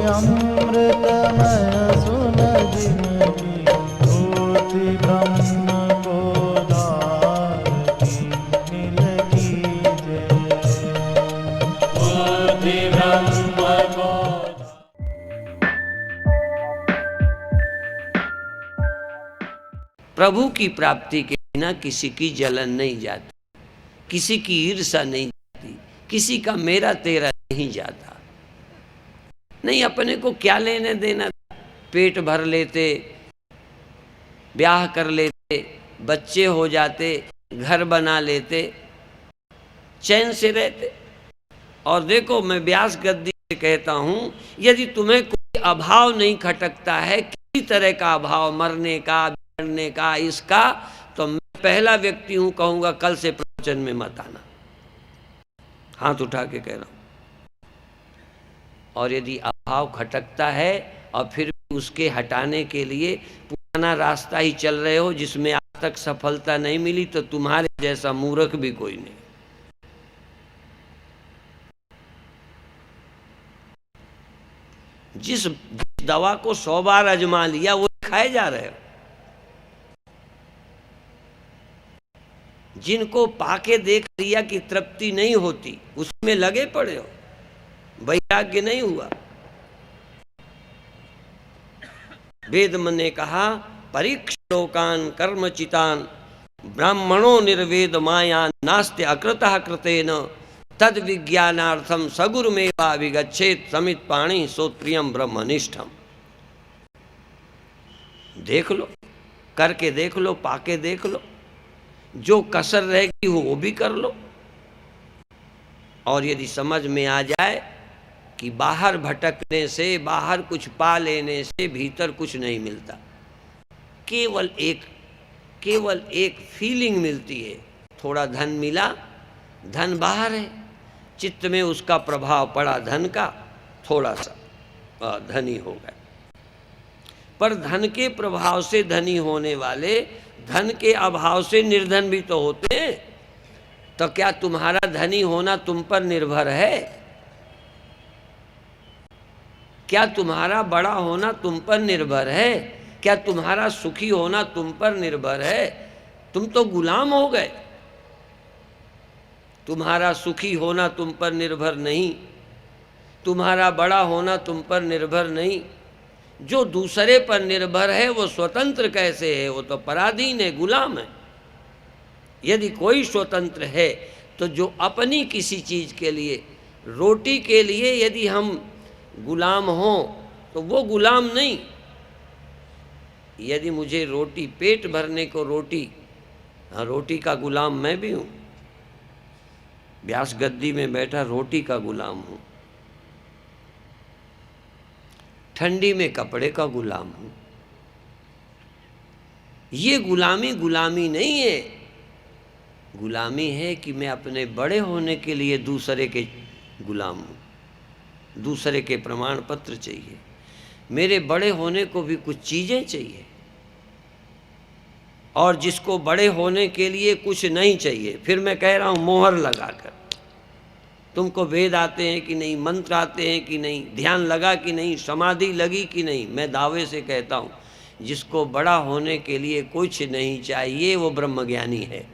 अमृतमय सुन जिनकी मूर्ति ब्रह्म को धारती नील की जय। मूर्ति ब्रह्म को। प्रभु की प्राप्ति के बिना किसी की जलन नहीं जाती, किसी की ईर्ष्या नहीं जाती, किसी का मेरा तेरा नहीं जाता। नहीं, अपने को क्या लेने देना। पेट भर लेते, ब्याह कर लेते, बच्चे हो जाते, घर बना लेते, चैन से रहते। और देखो, मैं व्यास गद्दी से कहता हूं, यदि तुम्हें कोई अभाव नहीं खटकता है, किसी तरह का अभाव, मरने का, बिगड़ने का, इसका, तो मैं पहला व्यक्ति हूं कहूंगा कल से प्रवचन में मत आना। हाथ उठा के कह रहा हूं। और यदि अभाव खटकता है और फिर भी उसके हटाने के लिए पुराना रास्ता ही चल रहे हो जिसमें आज तक सफलता नहीं मिली, तो तुम्हारे जैसा मूर्ख भी कोई नहीं। जिस दवा को 100 बार आजमा लिया वो खाए जा रहे हो। जिनको पाके देख लिया कि तृप्ति नहीं होती, उसमें लगे पड़े हो, वैराग्य नहीं हुआ। वेद ने कहा, परीक्ष लोकान कर्मचितान ब्राह्मणों निर्वेद माया नास्त्य अकृतः कृतेन तद विज्ञानार्थम सगुरुमेवा विगच्छेत समित पाणी सोत्रियम ब्रह्मनिष्ठम। देख लो, करके देख लो, पाके देख लो, जो कसर रहेगी वो भी कर लो। और यदि समझ में आ जाए कि बाहर भटकने से, बाहर कुछ पा लेने से भीतर कुछ नहीं मिलता, केवल एक फीलिंग मिलती है। थोड़ा धन मिला, धन बाहर है, चित्त में उसका प्रभाव पड़ा धन का, थोड़ा सा धनी हो गए। पर धन के प्रभाव से धनी होने वाले धन के अभाव से निर्धन भी तो होते हैं। तो क्या तुम्हारा धनी होना तुम पर निर्भर है? क्या तुम्हारा बड़ा होना तुम पर निर्भर है? क्या तुम्हारा सुखी होना तुम पर निर्भर है? तुम तो गुलाम हो गए। तुम्हारा सुखी होना तुम पर निर्भर नहीं, तुम्हारा बड़ा होना तुम पर निर्भर नहीं। जो दूसरे पर निर्भर है वो स्वतंत्र कैसे है? वो तो पराधीन है, गुलाम है। यदि कोई स्वतंत्र है तो जो अपनी किसी चीज के लिए, रोटी के लिए यदि हम गुलाम हों तो वो गुलाम नहीं। यदि मुझे रोटी, पेट भरने को रोटी, हाँ, रोटी का गुलाम मैं भी हूँ। व्यास गद्दी में बैठा रोटी का गुलाम हूँ, ठंडी में कपड़े का गुलाम हूँ। ये गुलामी नहीं है। गुलामी है कि मैं अपने बड़े होने के लिए दूसरे के गुलाम हूँ। दूसरे के प्रमाण पत्र चाहिए, मेरे बड़े होने को भी कुछ चीज़ें चाहिए। और जिसको बड़े होने के लिए कुछ नहीं चाहिए, फिर मैं कह रहा हूँ मोहर लगाकर, तुमको वेद आते हैं कि नहीं, मंत्र आते हैं कि नहीं, ध्यान लगा कि नहीं, समाधि लगी कि नहीं, मैं दावे से कहता हूँ जिसको बड़ा होने के लिए कुछ नहीं चाहिए वो ब्रह्मज्ञानी है।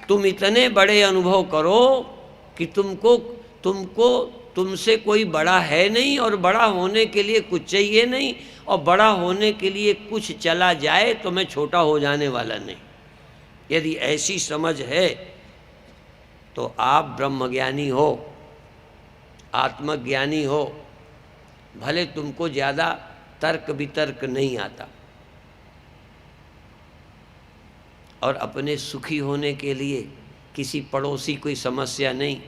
तुम इतने बड़े अनुभव करो कि तुमसे कोई बड़ा है नहीं, और बड़ा होने के लिए कुछ चाहिए नहीं, और बड़ा होने के लिए कुछ चला जाए तो मैं छोटा हो जाने वाला नहीं। यदि ऐसी समझ है तो आप ब्रह्मज्ञानी हो, आत्मज्ञानी हो। भले तुमको ज़्यादा तर्क वितर्क नहीं आता, और अपने सुखी होने के लिए किसी पड़ोसी कोई समस्या नहीं।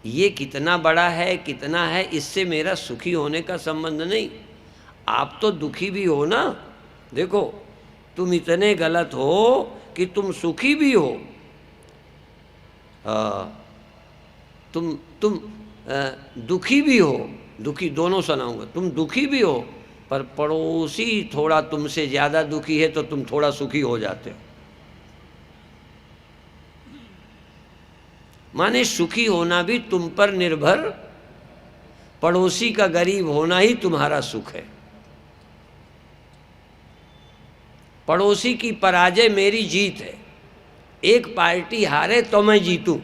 ये कितना बड़ा है, कितना है, इससे मेरा सुखी होने का संबंध नहीं। आप तो दुखी भी हो ना। देखो, तुम इतने गलत हो कि तुम सुखी भी हो। तुम दुखी भी हो, दुखी दोनों सुनाऊंगा। तुम दुखी भी हो, पर पड़ोसी थोड़ा तुमसे ज़्यादा दुखी है तो तुम थोड़ा सुखी हो जाते हो। माने सुखी होना भी तुम पर निर्भर, पड़ोसी का गरीब होना ही तुम्हारा सुख है। पड़ोसी की पराजय मेरी जीत है। एक पार्टी हारे तो मैं जीतूं।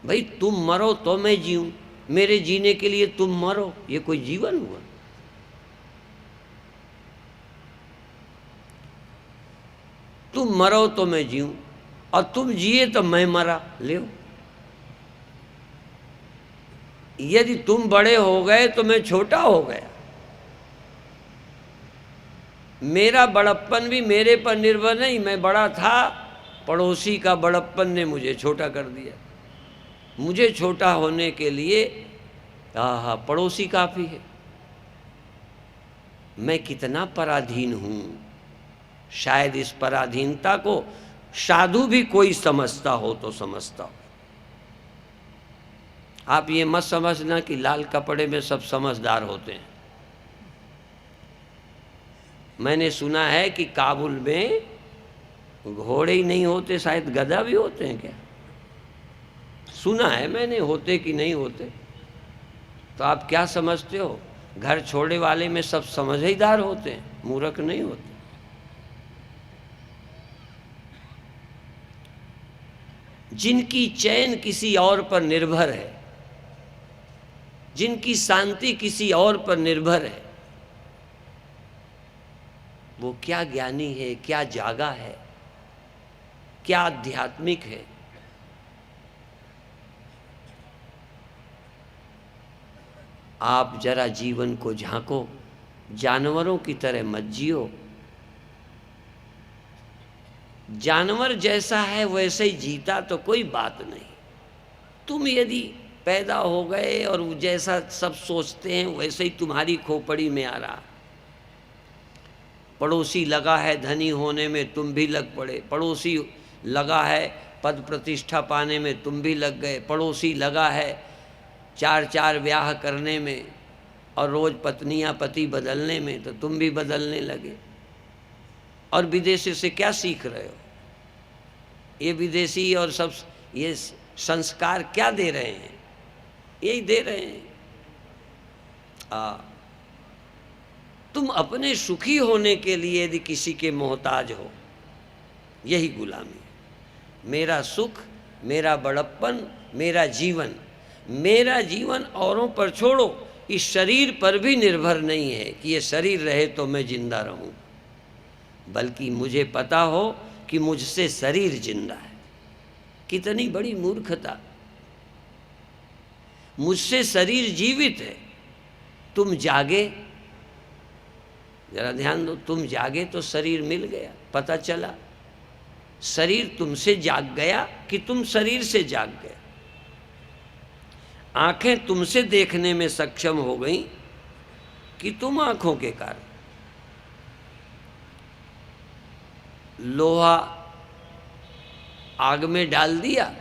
भाई तुम मरो तो मैं जीऊं, मेरे जीने के लिए तुम मरो, ये कोई जीवन हुआ? तुम मरो तो मैं जीऊं और तुम जिए तो मैं मरा, ले। यदि तुम बड़े हो गए तो मैं छोटा हो गया। मेरा बड़प्पन भी मेरे पर निर्भर नहीं, मैं बड़ा था, पड़ोसी का बड़प्पन ने मुझे छोटा कर दिया। मुझे छोटा होने के लिए पड़ोसी काफ़ी है। मैं कितना पराधीन हूँ। शायद इस पराधीनता को साधु भी कोई समझता हो तो समझता हो। आप ये मत समझना कि लाल कपड़े में सब समझदार होते हैं। मैंने सुना है कि काबुल में घोड़े ही नहीं होते, शायद गधा भी होते हैं क्या? सुना है मैंने, होते कि नहीं होते। तो आप क्या समझते हो? घर छोड़े वाले में सब समझदार होते हैं, मूर्ख नहीं होते। जिनकी चैन किसी और पर निर्भर है, जिनकी शांति किसी और पर निर्भर है, वो क्या ज्ञानी है, क्या जागा है, क्या आध्यात्मिक है। आप जरा जीवन को झांको, जानवरों की तरह मत जियो। जानवर जैसा है वैसे ही जीता तो कोई बात नहीं। तुम यदि पैदा हो गए और जैसा सब सोचते हैं वैसे ही तुम्हारी खोपड़ी में आ रहा। पड़ोसी लगा है धनी होने में, तुम भी लग पड़े। पड़ोसी लगा है पद प्रतिष्ठा पाने में, तुम भी लग गए। पड़ोसी लगा है चार चार ब्याह करने में और रोज़ पत्नियां पति बदलने में, तो तुम भी बदलने लगे। और विदेशी से क्या सीख रहे हो? ये विदेशी और सब ये संस्कार क्या दे रहे हैं? यही दे रहे हैं। तुम अपने सुखी होने के लिए यदि किसी के मोहताज हो, यही गुलामी। मेरा सुख, मेरा बड़प्पन, मेरा जीवन, मेरा जीवन औरों पर छोड़ो, इस शरीर पर भी निर्भर नहीं है कि ये शरीर रहे तो मैं जिंदा रहूं, बल्कि मुझे पता हो कि मुझसे शरीर जिंदा है। कितनी बड़ी मूर्खता! मुझसे शरीर जीवित है। तुम जागे, जरा ध्यान दो, तुम जागे तो शरीर मिल गया, पता चला। शरीर तुमसे जाग गया कि तुम शरीर से जाग गए। आंखें तुमसे देखने में सक्षम हो गई कि तुम आंखों के कारण। लोहा आग में डाल दिया,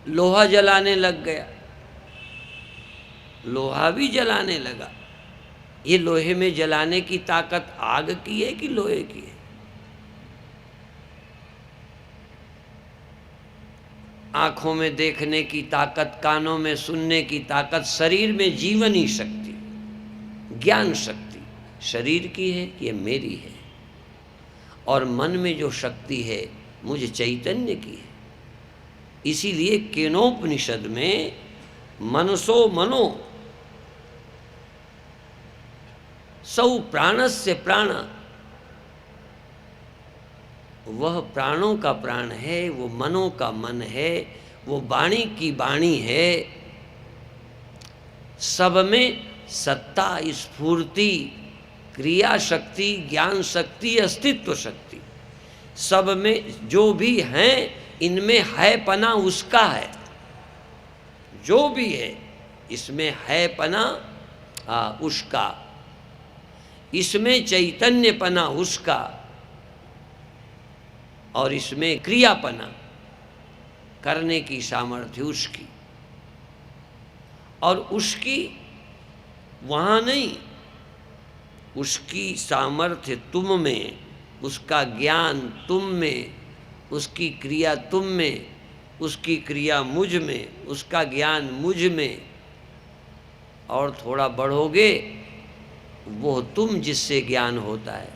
लोहा जलाने लग गया, लोहा भी जलाने लगा। ये लोहे में जलाने की ताकत आग की है कि लोहे की है? आंखों में देखने की ताकत, कानों में सुनने की ताकत, शरीर में जीवनी शक्ति, ज्ञान शक्ति शरीर की है कि मेरी है? और मन में जो शक्ति है मुझे चैतन्य की है। इसीलिए केनोपनिषद में मनसो मनो सौ प्राणस्य प्राण, वह प्राणों का प्राण है, वो मनों का मन है, वो वाणी की वाणी है। सब में सत्ता, स्फूर्ति, क्रिया शक्ति, ज्ञान शक्ति, अस्तित्व शक्ति, सब में जो भी हैं, इनमें है पना उसका है। जो भी है इसमें है पना उसका, इसमें चैतन्यपना उसका, और इसमें क्रियापना करने की सामर्थ्य उसकी। और उसकी वहाँ नहीं, उसकी सामर्थ्य तुम में, उसका ज्ञान तुम में, उसकी क्रिया तुम में, उसकी क्रिया मुझ में, उसका ज्ञान मुझ में। और थोड़ा बढ़ोगे, वो तुम जिससे ज्ञान होता है,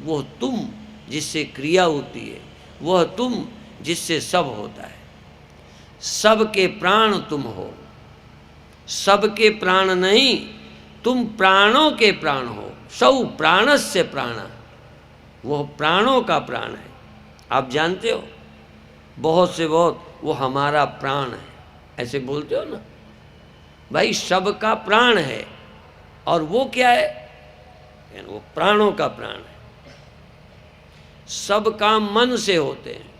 वो तुम जिससे क्रिया होती है, वह तुम जिससे सब होता है। सबके प्राण तुम हो, सबके प्राण नहीं, तुम प्राणों के प्राण हो। सौ प्राणस्य प्राण, वो प्राणों का प्राण है। आप जानते हो, बहुत से बहुत वो हमारा प्राण है, ऐसे बोलते हो ना भाई, सबका प्राण है। और वो क्या है? यानी वो प्राणों का प्राण है। सब काम मन से होते हैं।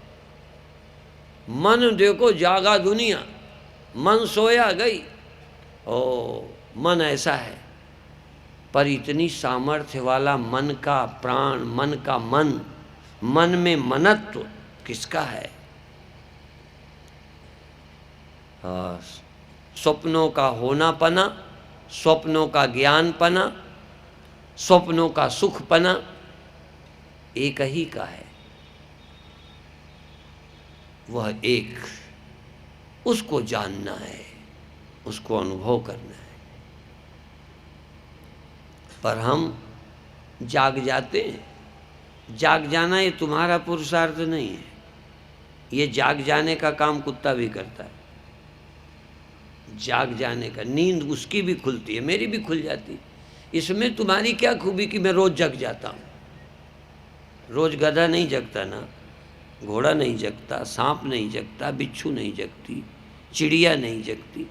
मन देखो जागा दुनिया, मन सोया गई। ओ मन ऐसा है, पर इतनी सामर्थ्य वाला मन का प्राण, मन का मन में मनत्व किसका है? स्वप्नों का होनापना, स्वप्नों का ज्ञानपना, स्वप्नों का सुखपना एक ही का है। वह एक, उसको जानना है, उसको अनुभव करना है। पर हम जाग जाते हैं। जाग जाना ये तुम्हारा पुरुषार्थ नहीं है, ये जाग जाने का काम कुत्ता भी करता है। जाग जाने का, नींद उसकी भी खुलती है, मेरी भी खुल जाती है। इसमें तुम्हारी क्या खूबी कि मैं रोज जग जाता हूँ? रोज गधा नहीं जगता ना, घोड़ा नहीं जगता, सांप नहीं जगता, बिच्छू नहीं जगती, चिड़िया नहीं जगती।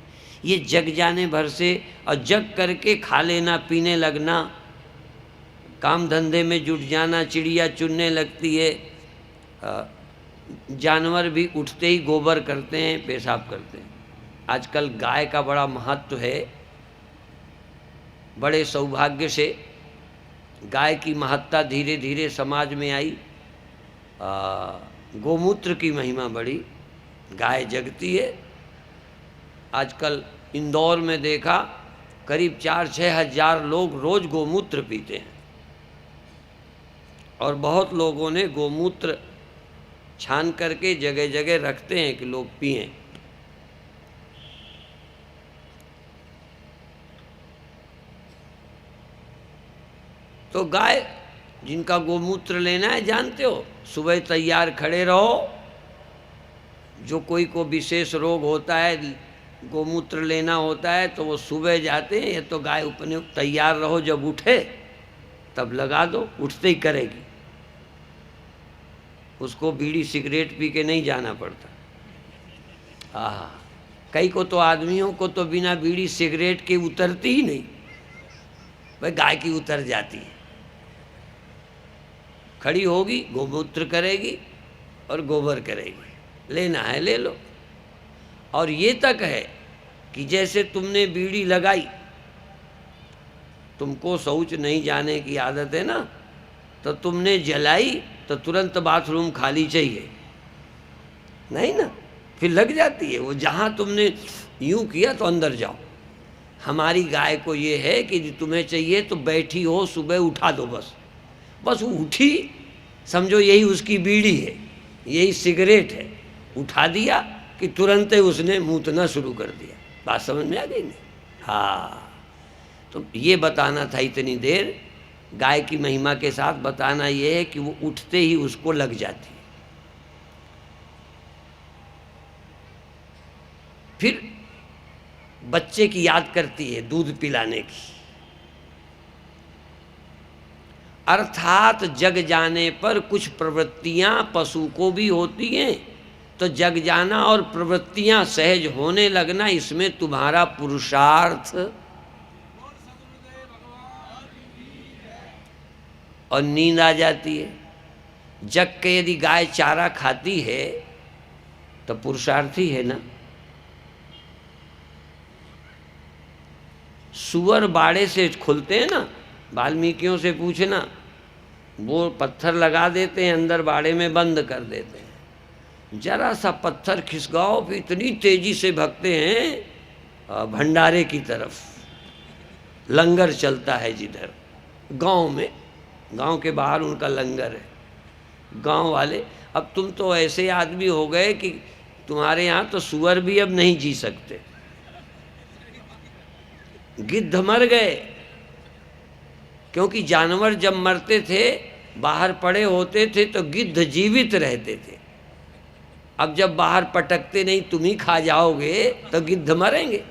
ये जग जाने भर से, और जग करके खा लेना, पीने लगना, काम धंधे में जुट जाना। चिड़िया चुनने लगती है, जानवर भी उठते ही गोबर करते हैं, पेशाब करते हैं। आजकल गाय का बड़ा महत्व है। बड़े सौभाग्य से गाय की महत्ता धीरे धीरे समाज में आई। गोमूत्र की महिमा बढ़ी, गाय जगती है। आजकल इंदौर में देखा, करीब 4-6 हज़ार लोग रोज गोमूत्र पीते हैं। और बहुत लोगों ने गोमूत्र छान करके जगह जगह रखते हैं कि लोग पिएं। तो गाय जिनका गोमूत्र लेना है, जानते हो, सुबह तैयार खड़े रहो। जो कोई को विशेष रोग होता है, गोमूत्र लेना होता है, तो वो सुबह जाते हैं। ये तो गाय अपने तैयार रहो, जब उठे तब लगा दो, उठते ही करेगी। उसको बीड़ी सिगरेट पी के नहीं जाना पड़ता। हाँ, कई को तो, आदमियों को तो बिना बीड़ी सिगरेट के उतरती ही नहीं। भाई गाय की उतर जाती है, खड़ी होगी, गोमूत्र करेगी और गोबर करेगी। लेना है ले लो। और ये तक है कि जैसे तुमने बीड़ी लगाई, तुमको शौच नहीं जाने की आदत है ना, तो तुमने जलाई तो तुरंत बाथरूम खाली चाहिए, नहीं ना, फिर लग जाती है वो। जहाँ तुमने यूँ किया तो अंदर जाओ। हमारी गाय को ये है कि तुम्हें चाहिए तो बैठी हो, सुबह उठा दो, बस वो उठी, समझो यही उसकी बीड़ी है, यही सिगरेट है। उठा दिया कि तुरंत ही उसने मूतना शुरू कर दिया। बात समझ में आ गई नहीं? हाँ, तो ये बताना था इतनी देर। गाय की महिमा के साथ बताना ये है कि वो उठते ही उसको लग जाती है। फिर बच्चे की याद करती है दूध पिलाने की। अर्थात जग जाने पर कुछ प्रवृत्तियां पशु को भी होती हैं, तो जग जाना और प्रवृत्तियां सहज होने लगना, इसमें तुम्हारा पुरुषार्थ और नींद आ जाती है। जग के यदि गाय चारा खाती है तो पुरुषार्थ ही है ना। सुअर बाड़े से खुलते हैं ना, वाल्मीकियों से पूछना, वो पत्थर लगा देते हैं, अंदर बाड़े में बंद कर देते हैं। जरा सा पत्थर खिसकाओ, फिर इतनी तेजी से भागते हैं भंडारे की तरफ। लंगर चलता है जिधर गांव में, गांव के बाहर उनका लंगर है। गांव वाले, अब तुम तो ऐसे आदमी हो गए कि तुम्हारे यहाँ तो सुअर भी अब नहीं जी सकते, गिद्ध मर गए। क्योंकि जानवर जब मरते थे, बाहर पड़े होते थे, तो गिद्ध जीवित रहते थे। अब जब बाहर पटकते नहीं, तुम ही खा जाओगे, तो गिद्ध मरेंगे।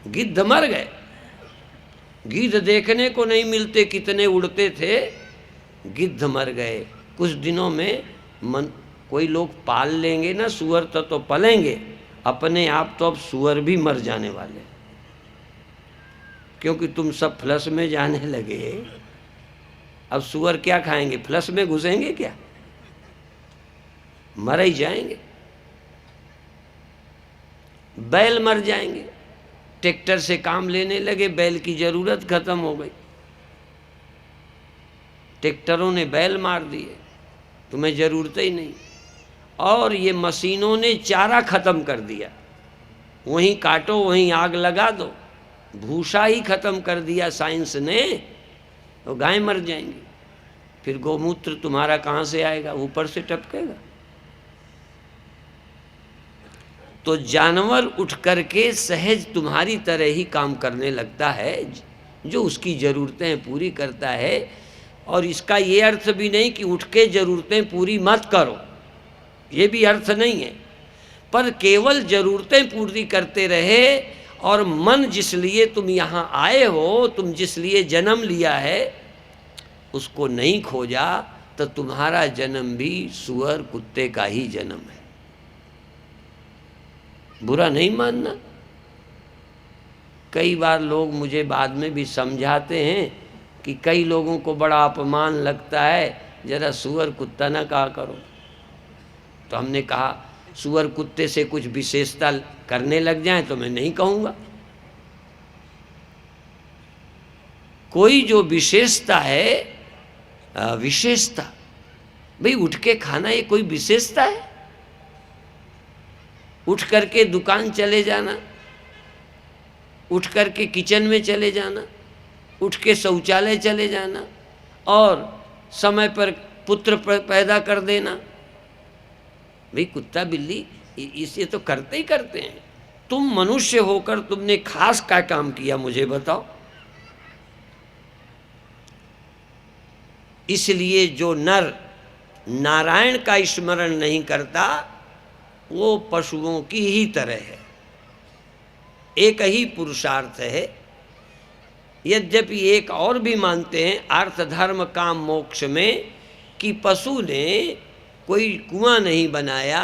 गिद्ध मर गए। गिद्ध देखने को नहीं मिलते, कितने उड़ते थे, गिद्ध मर गए। कुछ दिनों में कोई लोग पाल लेंगे ना सुअर, तो पलेंगे, अपने आप तो अब सुअर भी मर जाने वाले, क्योंकि तुम सब फ्लश में जाने लगे। अब सुअर क्या खाएंगे, फ्लश में घुसेंगे क्या, मर ही जाएंगे। बैल मर जाएंगे, ट्रैक्टर से काम लेने लगे, बैल की जरूरत खत्म हो गई, ट्रैक्टरों ने बैल मार दिए, तुम्हें जरूरत ही नहीं। और ये मशीनों ने चारा खत्म कर दिया, वहीं काटो वहीं आग लगा दो, भूसा ही खत्म कर दिया साइंस ने, तो गाय मर जाएंगी। फिर गोमूत्र तुम्हारा कहाँ से आएगा, ऊपर से टपकेगा। तो जानवर उठ करके सहज तुम्हारी तरह ही काम करने लगता है, जो उसकी ज़रूरतें पूरी करता है। और इसका ये अर्थ भी नहीं कि उठ के ज़रूरतें पूरी मत करो, ये भी अर्थ नहीं है, पर केवल ज़रूरतें पूरी करते रहे। और मन जिस लिए तुम यहाँ आए हो, तुम जिस लिए जन्म लिया है, उसको नहीं खोजा, तो तुम्हारा जन्म भी सुअर कुत्ते का ही जन्म है। बुरा नहीं मानना। कई बार लोग मुझे बाद में भी समझाते हैं कि कई लोगों को बड़ा अपमान लगता है, जरा सुअर कुत्ता ना कहा करो। तो हमने कहा सुअर कुत्ते से कुछ विशेषता करने लग जाए तो मैं नहीं कहूँगा। कोई जो विशेषता है, विशेषता, भाई उठ के खाना ये कोई विशेषता है? उठ करके दुकान चले जाना, उठ करके किचन में चले जाना, उठ के शौचालय चले जाना, और समय पर पुत्र पैदा कर देना, भाई कुत्ता बिल्ली इसे तो करते ही करते हैं। तुम मनुष्य होकर तुमने खास क्या काम किया, मुझे बताओ। इसलिए जो नर नारायण का स्मरण नहीं करता, वो पशुओं की ही तरह है। एक ही पुरुषार्थ है। यद्यपि एक और भी मानते हैं अर्थ धर्म काम मोक्ष में, कि पशु ने कोई कुआं नहीं बनाया,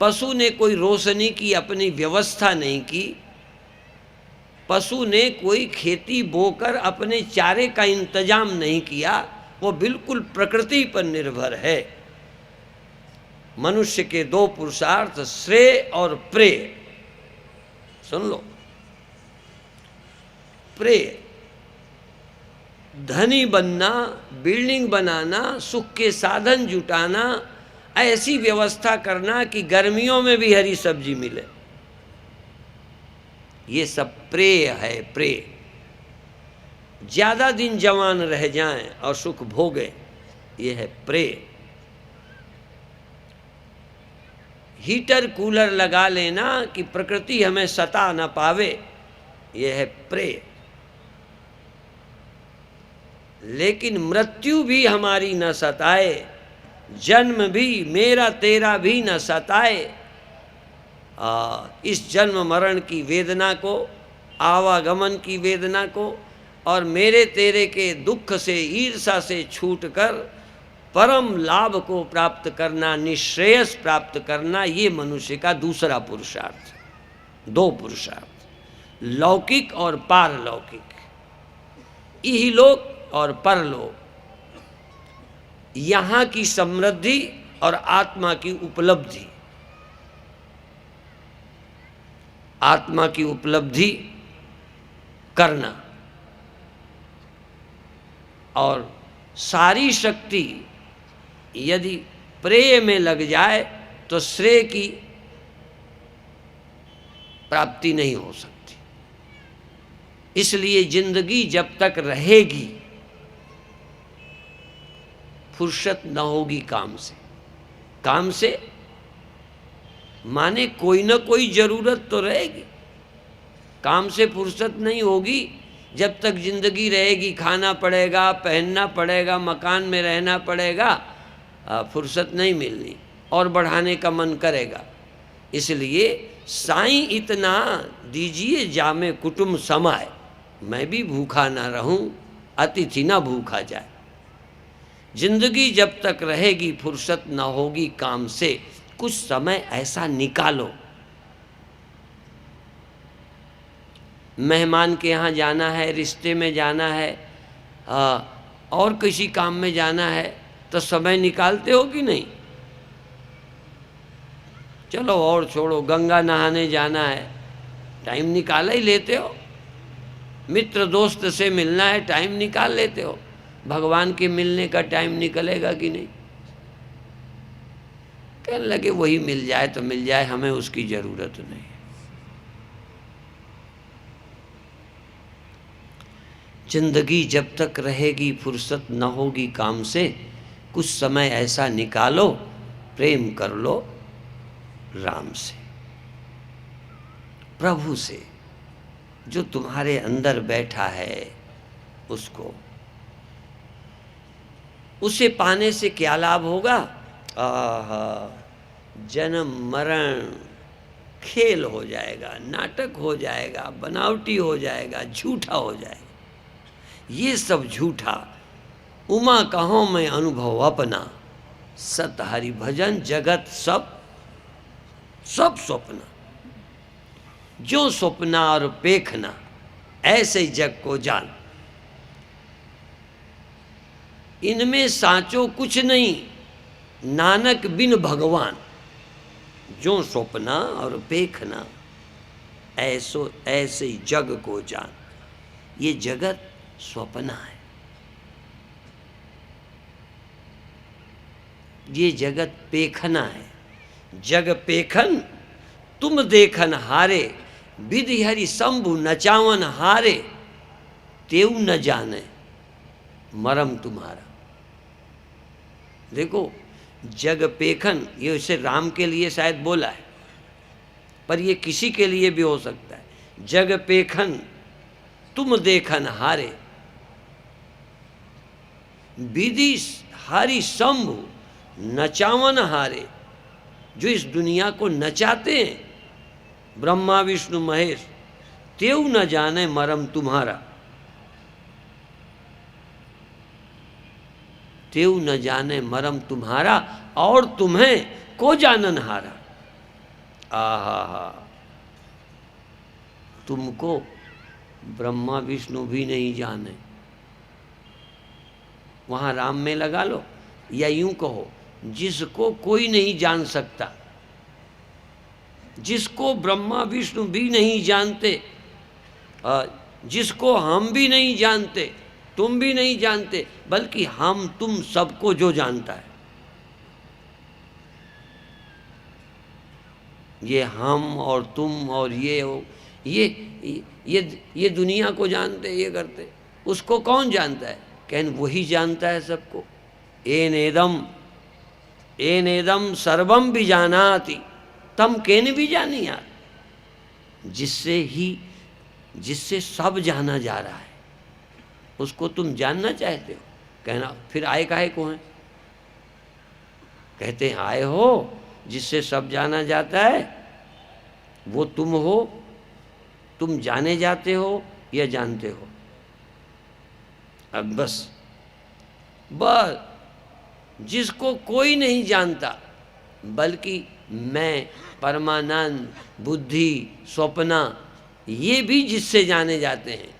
पशु ने कोई रोशनी की अपनी व्यवस्था नहीं की, पशु ने कोई खेती बोकर अपने चारे का इंतजाम नहीं किया, वो बिल्कुल प्रकृति पर निर्भर है। मनुष्य के दो पुरुषार्थ, श्रेय और प्रेय, सुन लो। प्रेय, धनी बनना, बिल्डिंग बनाना, सुख के साधन जुटाना, ऐसी व्यवस्था करना कि गर्मियों में भी हरी सब्जी मिले, ये सब प्रेय है। प्रेय, ज्यादा दिन जवान रह जाएं और सुख भोगे, ये है प्रेय। हीटर कूलर लगा लेना कि प्रकृति हमें सता न पावे, ये है प्रेय। लेकिन मृत्यु भी हमारी न सताए, जन्म भी मेरा तेरा भी न सताए। इस जन्म मरण की वेदना को, आवागमन की वेदना को, और मेरे तेरे के दुख से, ईर्षा से छूटकर परम लाभ को प्राप्त करना, निश्रेयस प्राप्त करना, ये मनुष्य का दूसरा पुरुषार्थ। दो पुरुषार्थ, लौकिक और पारलौकिक, इहलोक और परलोक, यहाँ की समृद्धि और आत्मा की उपलब्धि। आत्मा की उपलब्धि करना, और सारी शक्ति यदि प्रेय में लग जाए तो श्रेय की प्राप्ति नहीं हो सकती। इसलिए जिंदगी जब तक रहेगी, फुर्सत न होगी काम से। काम से माने कोई ना कोई जरूरत तो रहेगी। काम से फुर्सत नहीं होगी जब तक जिंदगी रहेगी, खाना पड़ेगा, पहनना पड़ेगा, मकान में रहना पड़ेगा, फुर्सत नहीं मिलनी और बढ़ाने का मन करेगा। इसलिए साईं इतना दीजिए जामे कुटुंब समाए, मैं भी भूखा ना रहूं, अतिथि ना भूखा जाए। जिंदगी जब तक रहेगी फुर्सत ना होगी काम से, कुछ समय ऐसा निकालो। मेहमान के यहाँ जाना है, रिश्ते में जाना है, और किसी काम में जाना है, तो समय निकालते हो कि नहीं? चलो और छोड़ो, गंगा नहाने जाना है, टाइम निकाला ही लेते हो। मित्र दोस्त से मिलना है, टाइम निकाल लेते हो। भगवान के मिलने का टाइम निकलेगा कि नहीं? कहने लगे वही मिल जाए तो मिल जाए, हमें उसकी जरूरत नहीं। जिंदगी जब तक रहेगी फुर्सत न होगी काम से, कुछ समय ऐसा निकालो, प्रेम कर लो राम से, प्रभु से, जो तुम्हारे अंदर बैठा है उसको। उसे पाने से क्या लाभ होगा? जन्म मरण खेल हो जाएगा, नाटक हो जाएगा, बनावटी हो जाएगा, झूठा हो जाएगा। ये सब झूठा, उमा कहो मैं अनुभव अपना, सत हरि भजन जगत सब सब स्वप्न। जो स्वप्ना और पेखना, ऐसे जग को जान। इनमें साचो कुछ नहीं, नानक बिन भगवान। जो स्वप्ना और पेखना, ऐसे जग को जान। ये जगत स्वप्ना है, ये जगत पेखना है। जग पेखन तुम देखन हारे, विधि हरि शंभु नचावन हारे, तेऊ न जाने मरम तुम्हारा। देखो, जग पेखन, ये इसे राम के लिए शायद बोला है, पर ये किसी के लिए भी हो सकता है। जग पेखन तुम देखन हारे, विधि हरि शंभु नचावन हारे। जो इस दुनिया को नचाते हैं ब्रह्मा विष्णु महेश, तेऊ न जाने मरम तुम्हारा, तेऊ न जाने मरम तुम्हारा, और तुम्हें को जानन हारा। आहा, तुमको ब्रह्मा विष्णु भी नहीं जाने। वहां राम में लगा लो, या यूं कहो, जिसको कोई नहीं जान सकता, जिसको ब्रह्मा विष्णु भी नहीं जानते, जिसको हम भी नहीं जानते, तुम भी नहीं जानते, बल्कि हम तुम सबको जो जानता है। ये हम और तुम और ये दुनिया को जानते, ये करते। उसको कौन जानता है? कहन वही जानता है सबको। एनेदम सर्वम भी जानाति, तम केन भी जानी यार। जिससे सब जाना जा रहा है, उसको तुम जानना चाहते हो। कहना फिर आए काहे को हैं? कहते हैं आए हो जिससे सब जाना जाता है, वो तुम हो। तुम जाने जाते हो या जानते हो? अब बस जिसको कोई नहीं जानता, बल्कि मैं, परमानंद, बुद्धि, स्वप्ना, ये भी जिससे जाने जाते हैं,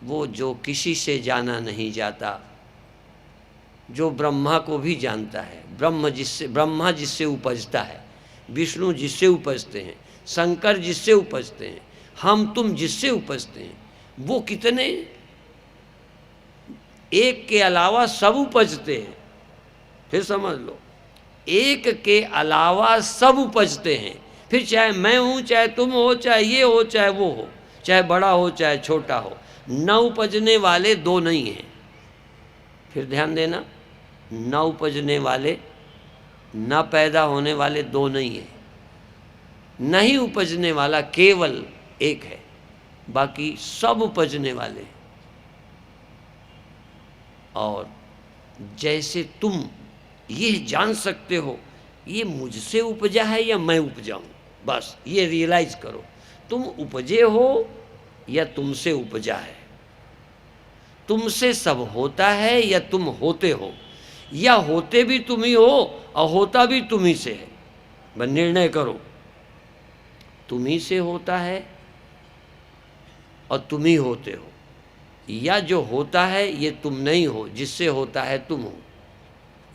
वो जो किसी से जाना नहीं जाता, जो ब्रह्मा को भी जानता है। ब्रह्मा जिससे उपजता है, विष्णु जिससे उपजते हैं, शंकर जिससे उपजते हैं, हम तुम जिससे उपजते हैं, वो कितने? एक के अलावा सब उपजते हैं। फिर समझ लो, एक के अलावा सब उपजते हैं। फिर चाहे मैं हूँ, चाहे तुम हो, चाहे ये हो, चाहे वो हो, चाहे बड़ा हो, चाहे छोटा हो, न उपजने वाले दो नहीं हैं। फिर ध्यान देना, न उपजने वाले न पैदा होने वाले दो नहीं है, नहीं उपजने वाला केवल एक है, बाकी सब उपजने वाले। और जैसे तुम ये जान सकते हो ये मुझसे उपजा है या मैं उपजाऊं, बस ये रियलाइज करो, तुम उपजे हो या तुमसे उपजा है, तुमसे सब होता है या तुम होते हो, या होते भी तुम ही हो और होता भी तुम ही से है। बस निर्णय करो, तुम ही से होता है और तुम ही होते हो, या जो होता है ये तुम नहीं हो, जिससे होता है तुम हो,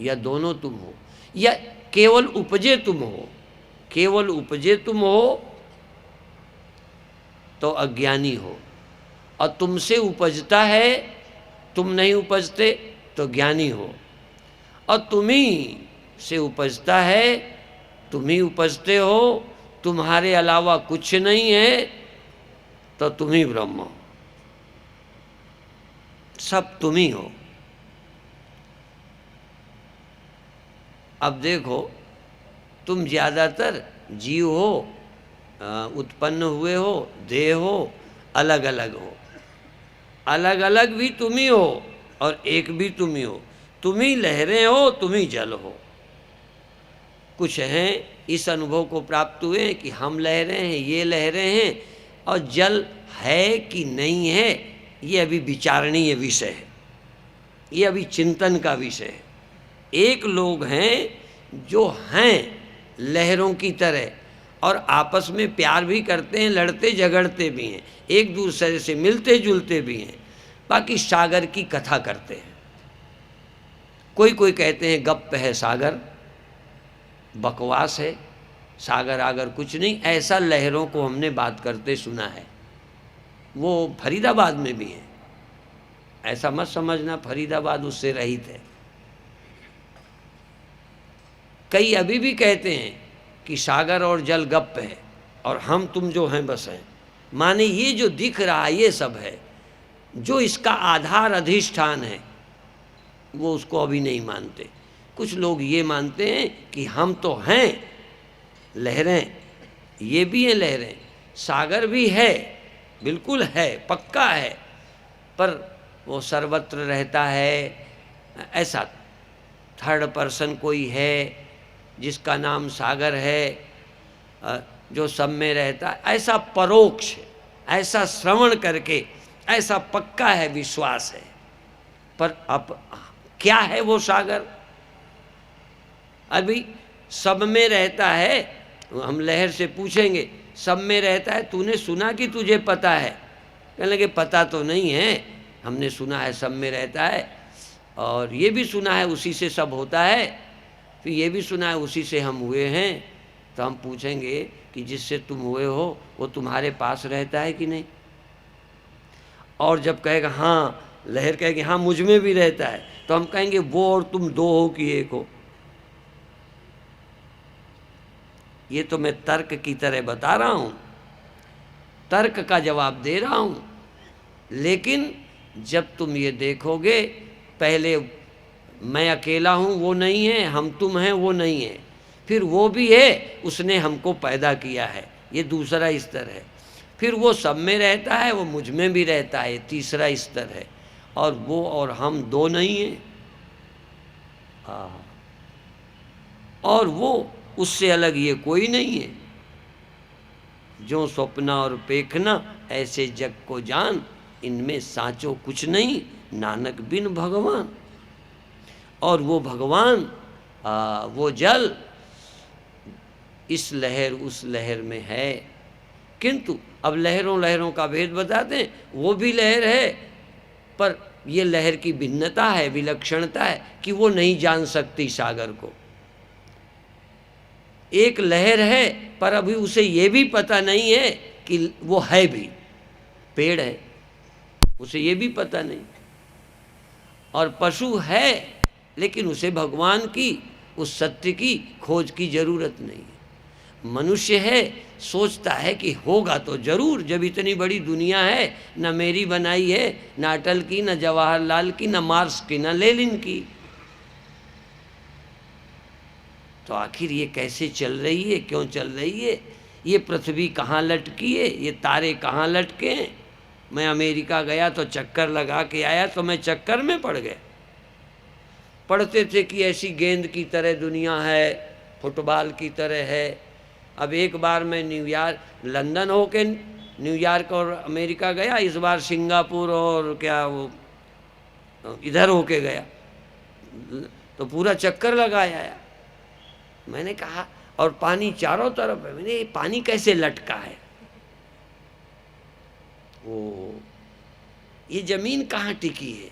या दोनों तुम हो, या केवल उपजे तुम हो। केवल उपजे तुम हो तो अज्ञानी हो, और तुमसे उपजता है, तुम नहीं उपजते तो ज्ञानी हो, और तुम्ही से उपजता है, तुम ही उपजते हो, तुम्हारे अलावा कुछ नहीं है तो तुम ही ब्रह्म हो, सब तुम ही हो। अब देखो, तुम ज़्यादातर जीव हो, उत्पन्न हुए हो, देह हो, अलग अलग हो, अलग अलग भी तुम ही हो और एक भी तुम ही हो, तुम ही लहरें हो, तुम ही जल हो। कुछ हैं इस अनुभव को प्राप्त हुए कि हम लहरें हैं, ये लहरें हैं, और जल है कि नहीं है ये अभी विचारणीय विषय है, ये अभी चिंतन का विषय है। एक लोग हैं जो हैं लहरों की तरह और आपस में प्यार भी करते हैं, लड़ते झगड़ते भी हैं, एक दूसरे से मिलते जुलते भी हैं, बाकी सागर की कथा करते हैं। कोई कोई कहते हैं गप्प है सागर, बकवास है, सागर आगर कुछ नहीं, ऐसा लहरों को हमने बात करते सुना है। वो फरीदाबाद में भी है, ऐसा मत समझना फरीदाबाद उससे रहित है। कई अभी भी कहते हैं कि सागर और जल गप्प है और हम तुम जो हैं बस हैं, माने ये जो दिख रहा है ये सब है, जो इसका आधार अधिष्ठान है वो उसको अभी नहीं मानते। कुछ लोग ये मानते हैं कि हम तो हैं लहरें, ये भी हैं लहरें, सागर भी है, बिल्कुल है, पक्का है, पर वो सर्वत्र रहता है, ऐसा थर्ड पर्सन कोई है जिसका नाम सागर है, जो सब में रहता है, ऐसा परोक्ष, ऐसा श्रवण करके ऐसा पक्का है, विश्वास है। पर अब क्या है वो सागर? अभी सब में रहता है, हम लहर से पूछेंगे सब में रहता है, तूने सुना कि तुझे पता है? कहने लगे पता तो नहीं है, हमने सुना है सब में रहता है, और ये भी सुना है उसी से सब होता है, फिर ये भी सुना है उसी से हम हुए हैं। तो हम पूछेंगे कि जिससे तुम हुए हो वो तुम्हारे पास रहता है कि नहीं? और जब कहेगा हाँ, लहर कहेगी हाँ मुझ में भी रहता है, तो हम कहेंगे वो और तुम दो हो कि एक हो? ये तो मैं तर्क की तरह बता रहा हूँ, तर्क का जवाब दे रहा हूँ, लेकिन जब तुम ये देखोगे, पहले मैं अकेला हूँ वो नहीं है, हम तुम हैं वो नहीं है, फिर वो भी है, उसने हमको पैदा किया है, ये दूसरा स्तर है, फिर वो सब में रहता है, वो मुझ में भी रहता है, तीसरा स्तर है, और वो और हम दो नहीं हैं। और वो उससे अलग ये कोई नहीं है। जो स्वप्ना और पेखना ऐसे जग को जान, इनमें साँचो कुछ नहीं, नानक बिन भगवान। और वो भगवान, वो जल इस लहर उस लहर में है, किंतु अब लहरों लहरों का भेद बताते हैं, वो भी लहर है, पर ये लहर की भिन्नता है, विलक्षणता है कि वो नहीं जान सकती सागर को। एक लहर है पर अभी उसे ये भी पता नहीं है कि वो है भी, पेड़ है, उसे ये भी पता नहीं। और पशु है लेकिन उसे भगवान की, उस सत्य की खोज की जरूरत नहीं है। मनुष्य है, सोचता है कि होगा तो जरूर, जब इतनी बड़ी दुनिया है, न मेरी बनाई है, न अटल की, न जवाहरलाल की, न मार्क्स की, न लेनिन की, तो आखिर ये कैसे चल रही है, क्यों चल रही है, ये पृथ्वी कहाँ लटकी है, ये तारे कहाँ लटके हैं। मैं अमेरिका गया तो चक्कर लगा के आया तो मैं चक्कर में पड़ गया। पढ़ते थे कि ऐसी गेंद की तरह दुनिया है, फुटबॉल की तरह है। अब एक बार मैं लंदन होके न्यूयॉर्क और अमेरिका गया, इस बार सिंगापुर और क्या वो इधर होके गया, तो पूरा चक्कर लगाया आया। मैंने कहा, और पानी चारों तरफ है, मैंने ये पानी कैसे लटका है, वो ये जमीन कहाँ टिकी है।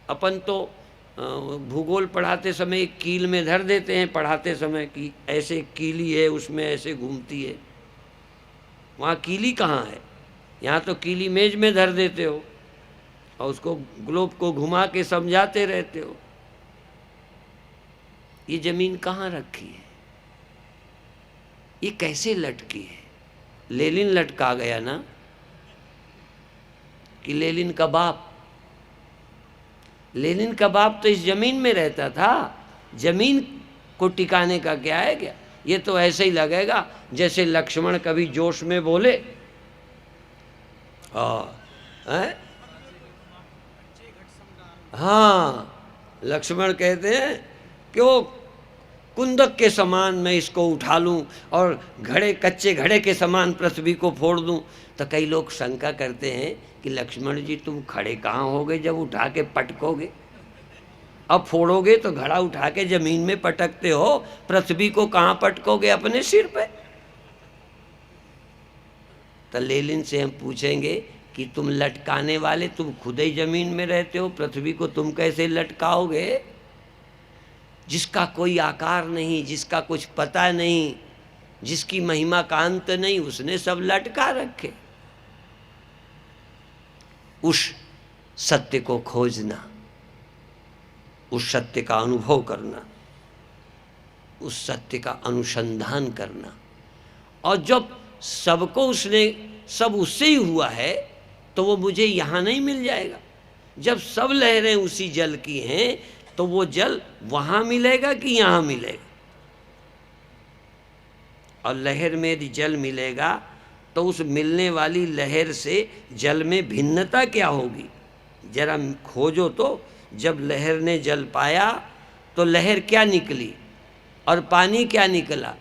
अपन तो भूगोल पढ़ाते समय एक कील में धर देते हैं, पढ़ाते समय कि ऐसे कीली है, उसमें ऐसे घूमती है। वहाँ कीली कहाँ है, यहाँ तो कीली मेज में धर देते हो और उसको ग्लोब को घुमा के समझाते रहते हो। ये जमीन कहाँ रखी है, ये कैसे लटकी है। लेनिन लटका गया ना, कि लेनिन का बाप तो इस जमीन में रहता था। जमीन को टिकाने का क्या है क्या। ये तो ऐसे ही लगेगा जैसे लक्ष्मण कभी जोश में बोले, हाँ, लक्ष्मण कहते हैं क्यों कुंदक के समान मैं इसको उठा लूं और कच्चे घड़े के समान पृथ्वी को फोड़ दूं। तो कई लोग शंका करते हैं कि लक्ष्मण जी तुम खड़े कहाँ हो गए जब उठा के पटकोगे, अब फोड़ोगे तो घड़ा उठा के जमीन में पटकते हो, पृथ्वी को कहाँ पटकोगे, अपने सिर पे। तो लेनिन से हम पूछेंगे कि तुम लटकाने वाले, तुम खुद ही जमीन में रहते हो, पृथ्वी को तुम कैसे लटकाओगे। जिसका कोई आकार नहीं, जिसका कुछ पता नहीं, जिसकी महिमा का अंत नहीं, उसने सब लटका रखे। उस सत्य को खोजना, उस सत्य का अनुभव करना, उस सत्य का अनुसंधान करना। और जब सबको उसने, सब उससे ही हुआ है, तो वो मुझे यहाँ नहीं मिल जाएगा। जब सब लहरें उसी जल की हैं तो वो जल वहाँ मिलेगा कि यहाँ मिलेगा। और लहर में जल मिलेगा तो उस मिलने वाली लहर से जल में भिन्नता क्या होगी, जरा खोजो तो। जब लहर ने जल पाया तो लहर क्या निकली और पानी क्या निकला,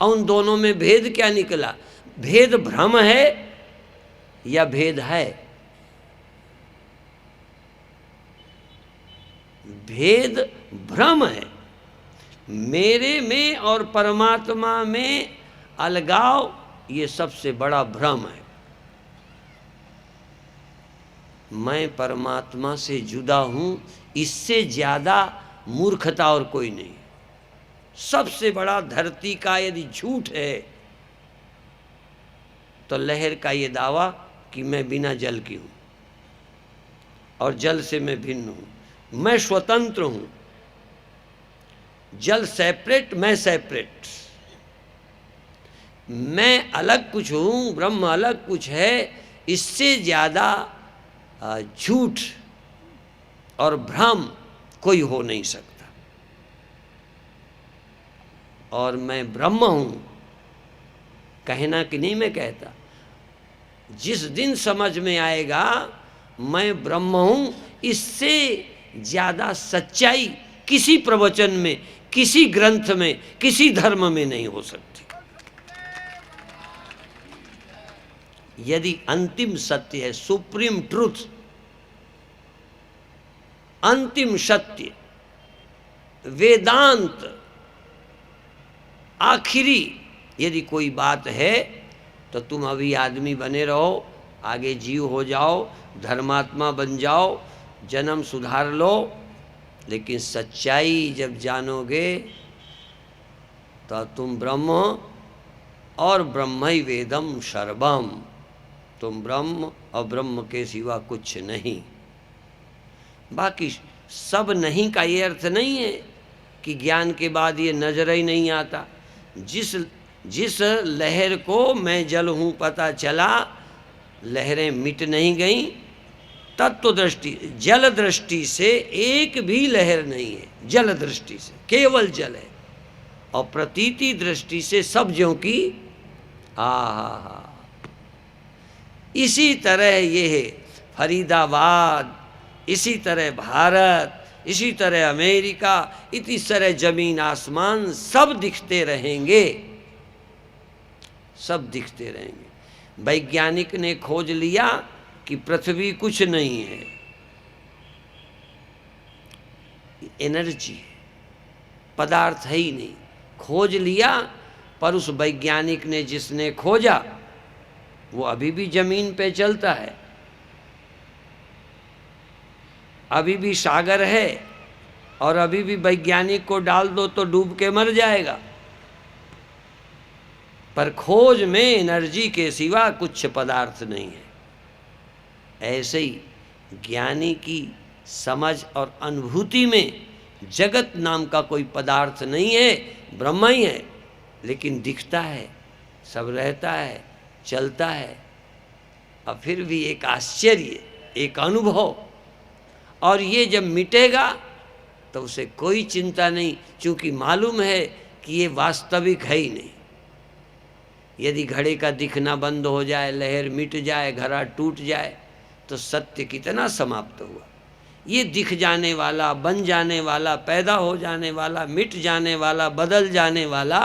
और उन दोनों में भेद क्या निकला। भेद भ्रम है या भेद है। भेद भ्रम है। मेरे में और परमात्मा में अलगाव, ये सबसे बड़ा भ्रम है। मैं परमात्मा से जुदा हूं, इससे ज्यादा मूर्खता और कोई नहीं। सबसे बड़ा धरती का यदि झूठ है तो लहर का ये दावा कि मैं बिना जल की हूं और जल से मैं भिन्न हूं, मैं स्वतंत्र हूं, जल सेपरेट, मैं सेपरेट, मैं अलग कुछ हूं, ब्रह्म अलग कुछ है। इससे ज्यादा झूठ और भ्रम कोई हो नहीं सकता। और मैं ब्रह्म हूं कहना कि नहीं, मैं कहता, जिस दिन समझ में आएगा मैं ब्रह्म हूं, इससे ज्यादा सच्चाई किसी प्रवचन में, किसी ग्रंथ में, किसी धर्म में नहीं हो सकती। यदि अंतिम सत्य है, सुप्रीम ट्रूथ, अंतिम सत्य, वेदांत, आखिरी यदि कोई बात है, तो तुम अभी आदमी बने रहो, आगे जीव हो जाओ, धर्मात्मा बन जाओ, जन्म सुधार लो। लेकिन सच्चाई जब जानोगे तो तुम ब्रह्म और ब्रह्मै वेदम सर्वम, तुम ब्रह्म और ब्रह्म के सिवा कुछ नहीं। बाकी सब नहीं का ये अर्थ नहीं है कि ज्ञान के बाद ये नजर ही नहीं आता। जिस लहर को मैं जल हूँ पता चला, लहरें मिट नहीं गईं। तत्व दृष्टि, जल दृष्टि से एक भी लहर नहीं है, जल दृष्टि से केवल जल है। और प्रतीति दृष्टि से सब ज्यों की आहा। इसी तरह ये है फरीदाबाद, इसी तरह भारत, इसी तरह अमेरिका, इसी तरह जमीन आसमान सब दिखते रहेंगे, सब दिखते रहेंगे। वैज्ञानिक ने खोज लिया कि पृथ्वी कुछ नहीं है, एनर्जी है, पदार्थ है ही नहीं। खोज लिया, पर उस वैज्ञानिक ने जिसने खोजा वो अभी भी जमीन पे चलता है, अभी भी सागर है, और अभी भी वैज्ञानिक को डाल दो तो डूब के मर जाएगा। पर खोज में एनर्जी के सिवा कुछ पदार्थ नहीं है। ऐसे ही ज्ञानी की समझ और अनुभूति में जगत नाम का कोई पदार्थ नहीं है, ब्रह्म ही है, लेकिन दिखता है, सब रहता है, चलता है। और फिर भी एक आश्चर्य, एक अनुभव, और ये जब मिटेगा तो उसे कोई चिंता नहीं, क्योंकि मालूम है कि ये वास्तविक है ही नहीं। यदि घड़े का दिखना बंद हो जाए, लहर मिट जाए, घड़ा टूट जाए, तो सत्य कितना समाप्त हुआ। ये दिख जाने वाला, बन जाने वाला, पैदा हो जाने वाला, मिट जाने वाला, बदल जाने वाला,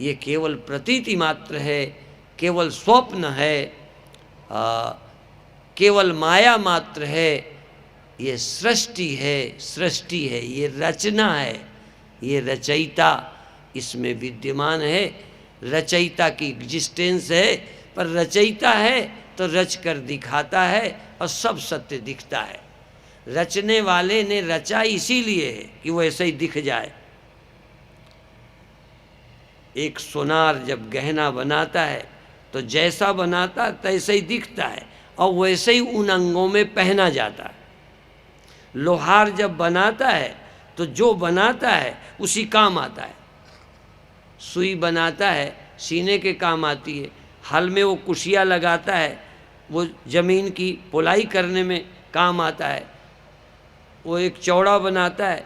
ये केवल प्रतीति मात्र है, केवल स्वप्न है, केवल माया मात्र है। ये सृष्टि है, सृष्टि है, ये रचना है, ये रचयिता इसमें विद्यमान है। रचयिता की एग्जिस्टेंस है, पर रचयिता है तो रच कर दिखाता है और सब सत्य दिखता है। रचने वाले ने रचा इसीलिए है कि वो ऐसे ही दिख जाए। एक सोनार जब गहना बनाता है तो जैसा बनाता तैसे ही दिखता है और वैसे ही उन अंगों में पहना जाता है। लोहार जब बनाता है तो जो बनाता है उसी काम आता है। सुई बनाता है, सीने के काम आती है। हल में वो कुशिया लगाता है, वो ज़मीन की पुलाई करने में काम आता है। वो एक चौड़ा बनाता है,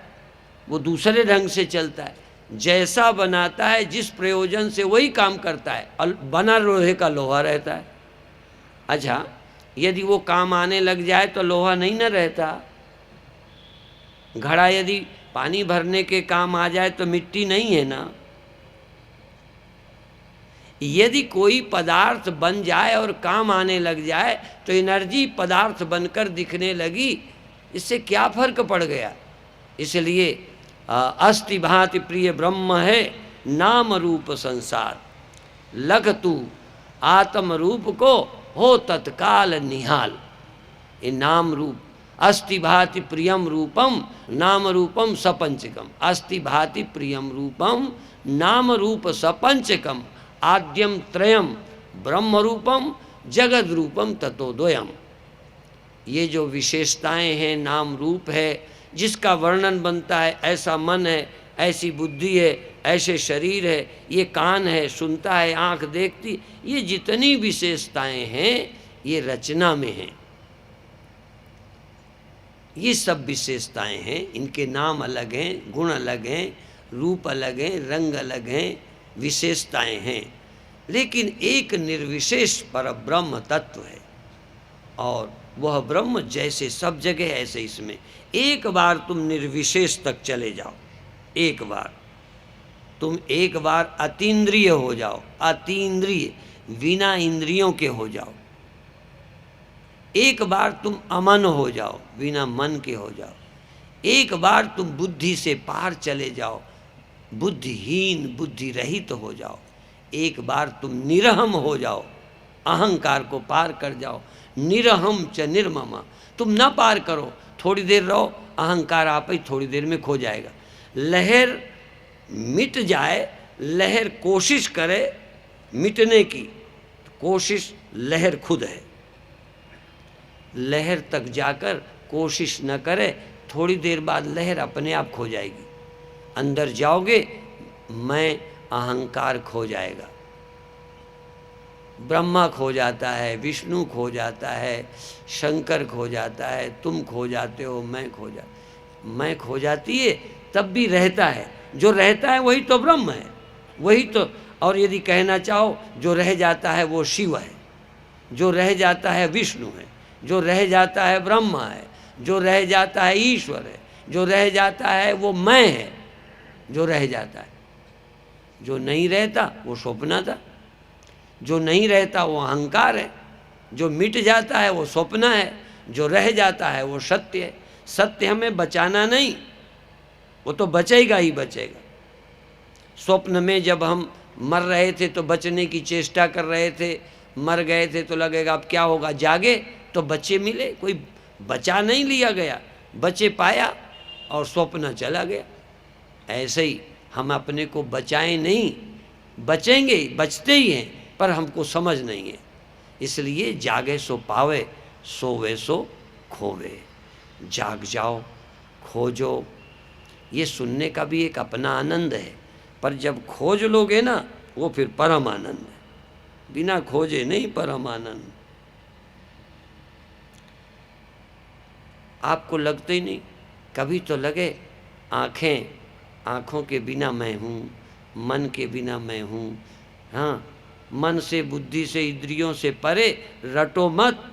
वो दूसरे ढंग से चलता है। जैसा बनाता है, जिस प्रयोजन से वही काम करता है। बना लोहे का लोहा रहता है। अच्छा, यदि वो काम आने लग जाए तो लोहा नहीं न रहता। घड़ा यदि पानी भरने के काम आ जाए तो मिट्टी नहीं है ना। यदि कोई पदार्थ बन जाए और काम आने लग जाए तो एनर्जी पदार्थ बनकर दिखने लगी, इससे क्या फर्क पड़ गया। इसलिए अस्ति भांति प्रिय ब्रह्म है, नाम रूप संसार लग तू आत्म रूप को हो तत्काल निहाल। ये नाम रूप अस्ति भाति प्रियम रूपम नाम रूपम सपंचकम। अस्ति भाति प्रियम रूपम नाम रूप सपंचकम आद्यम त्रयम ब्रह्म रूपम जगद रूपम ततोद्वयम। ये जो विशेषताएं हैं, नाम रूप है, जिसका वर्णन बनता है, ऐसा मन है, ऐसी बुद्धि है, ऐसे शरीर है, ये कान है सुनता है, आँख देखती, ये जितनी विशेषताएं हैं ये रचना में हैं। ये सब विशेषताएं हैं, इनके नाम अलग हैं, गुण अलग हैं, रूप अलग हैं, रंग अलग हैं, विशेषताएं हैं, लेकिन एक निर्विशेष पर ब्रह्म तत्व है। और वह ब्रह्म जैसे सब जगह ऐसे इसमें। एक बार तुम निर्विशेष तक चले जाओ, एक बार तुम एक बार अतीन्द्रिय हो जाओ, अतीन्द्रिय बिना इंद्रियों के हो जाओ। एक बार तुम अमन हो जाओ, बिना मन के हो जाओ। एक बार तुम बुद्धि से पार चले जाओ, बुद्धिहीन बुद्धि रहित हो जाओ। एक बार तुम निरहम हो जाओ, अहंकार को पार कर जाओ। निरहम च निर्मम, तुम ना पार करो, थोड़ी देर रहो, अहंकार आप ही थोड़ी देर में खो जाएगा। लहर मिट जाए, लहर कोशिश करे मिटने की, कोशिश लहर खुद है। लहर तक जाकर कोशिश न करे, थोड़ी देर बाद लहर अपने आप खो जाएगी। अंदर जाओगे, मैं अहंकार खो जाएगा। ब्रह्मा खो जाता है, विष्णु खो जाता है, शंकर खो जाता है, तुम खो जाते हो, मैं खो जाती है, तब भी रहता है, जो रहता है वही तो ब्रह्म है, वही तो। और यदि कहना चाहो जो रह जाता है वो शिव है, जो रह जाता है विष्णु है, जो रह जाता है ब्रह्मा है, जो रह जाता है ईश्वर है, जो रह जाता है वो मैं है, जो रह जाता है। जो नहीं रहता वो स्वप्न था, जो नहीं रहता वो अहंकार है, जो मिट जाता है वो स्वप्न है, जो रह जाता है वो सत्य है। सत्य हमें बचाना नहीं, वो तो बचेगा ही बचेगा। स्वप्न में जब हम मर रहे थे तो बचने की चेष्टा कर रहे थे, मर गए थे तो लगेगा अब क्या होगा, जागे तो बच्चे मिले, कोई बचा नहीं लिया गया, बच्चे पाया और स्वप्न चला गया। ऐसे ही हम अपने को बचाएं नहीं, बचेंगे, बचते ही हैं, पर हमको समझ नहीं है। इसलिए जागे सो पावे, सोवे सो खोवे। जाग जाओ, खोजो। ये सुनने का भी एक अपना आनंद है, पर जब खोज लोगे ना वो फिर परम आनंद है, बिना खोजे नहीं परम आनंद। आपको लगते ही नहीं, कभी तो लगे आँखों के बिना मैं हूँ, मन के बिना मैं हूँ। हाँ, मन से, बुद्धि से, इंद्रियों से परे रटो मत।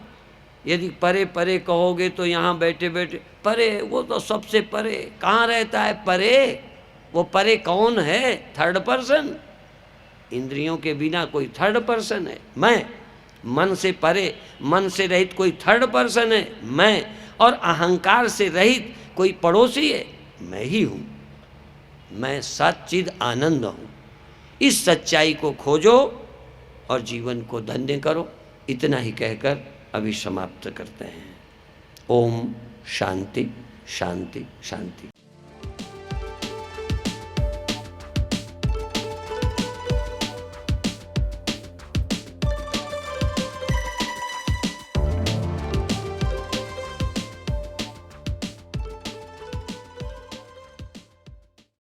यदि परे परे कहोगे तो यहाँ बैठे बैठे परे, वो तो सबसे परे कहाँ रहता है परे? वो परे कौन है? Third person. इंद्रियों के बिना कोई थर्ड पर्सन है? मैं। मन से परे, मन से रहित कोई थर्ड पर्सन है? मैं। और अहंकार से रहित कोई पड़ोसी है? मैं ही हूँ। मैं सच्चिद आनंद हूँ। इस सच्चाई को खोजो और जीवन को धन्य करो। इतना ही कहकर अभी समाप्त करते हैं। ओम शांति शांति शांति।